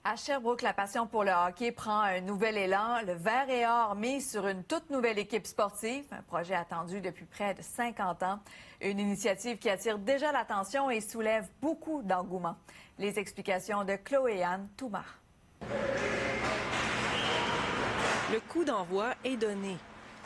À Sherbrooke, la passion pour le hockey prend un nouvel élan. Le Vert et Or mise sur une toute nouvelle équipe sportive, un projet attendu depuis près de 50 ans. Une initiative qui attire déjà l'attention et soulève beaucoup d'engouement. Les explications de Chloé-Anne Toumar. Le coup d'envoi est donné.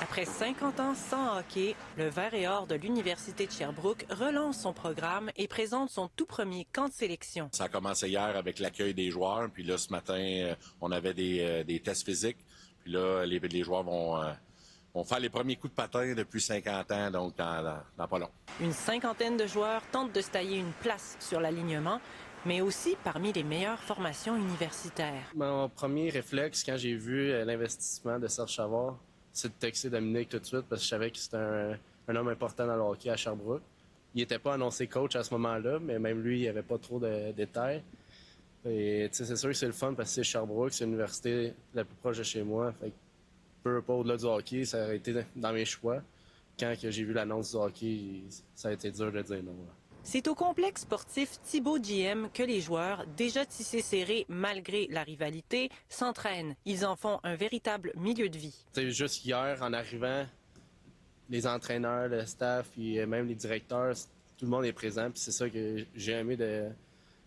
Après 50 ans sans hockey, le Vert et Or de l'Université de Sherbrooke relance son programme et présente son tout premier camp de sélection. Ça a commencé hier avec l'accueil des joueurs, puis là, ce matin, on avait des tests physiques. Puis là, les joueurs vont faire les premiers coups de patin depuis 50 ans, donc dans pas long. Une cinquantaine de joueurs tentent de se tailler une place sur l'alignement, mais aussi parmi les meilleures formations universitaires. Mon premier réflexe, quand j'ai vu l'investissement de Serge Chavard, c'est de texter Dominique tout de suite parce que je savais que c'était un homme important dans le hockey à Sherbrooke. Il n'était pas annoncé coach à ce moment-là, mais même lui, il n'y avait pas trop de détails. Et c'est sûr que c'est le fun parce que c'est Sherbrooke, c'est l'université la plus proche de chez moi. Fait que peu pas au-delà du hockey, ça a été dans mes choix. Quand j'ai vu l'annonce du hockey, ça a été dur de dire non. Là. C'est au complexe sportif Thibaut GM que les joueurs, déjà tissés serrés malgré la rivalité, s'entraînent. Ils en font un véritable milieu de vie. T'sais, juste hier, en arrivant, les entraîneurs, le staff, puis même les directeurs, tout le monde est présent. Puis c'est ça que j'ai aimé de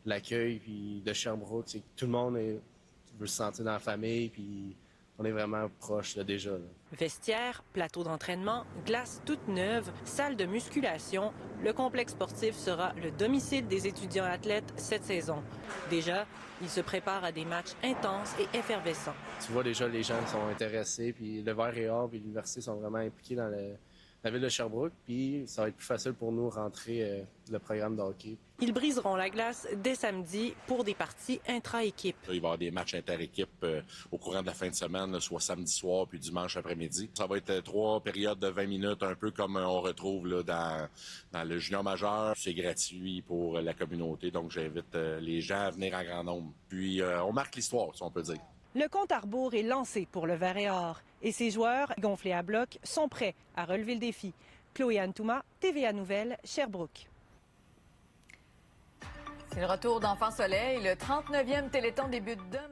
l'accueil puis de Sherbrooke, c'est que tout le monde veut se sentir dans la famille, puis on est vraiment proche là, déjà. Là. Vestiaire, plateau d'entraînement, glace toute neuve, salle de musculation, le complexe sportif sera le domicile des étudiants athlètes cette saison. Déjà, ils se préparent à des matchs intenses et effervescents. Tu vois déjà les gens sont intéressés, puis le Vert et Or et l'université sont vraiment impliqués dans la ville de Sherbrooke, puis ça va être plus facile pour nous rentrer le programme de hockey. Ils briseront la glace dès samedi pour des parties intra-équipe. Il va y avoir des matchs inter-équipes au courant de la fin de semaine, là, soit samedi soir puis dimanche après-midi. Ça va être 3 périodes de 20 minutes, un peu comme on retrouve là, dans le junior majeur. C'est gratuit pour la communauté, donc j'invite les gens à venir en grand nombre. Puis on marque l'histoire, si on peut dire. Le compte à rebours est lancé pour le Vert et Or et ses joueurs, gonflés à bloc, sont prêts à relever le défi. Chloé-Anne Touma, TVA Nouvelles, Sherbrooke. C'est le retour d'Enfants Soleil. Le 39e Téléthon débute demain.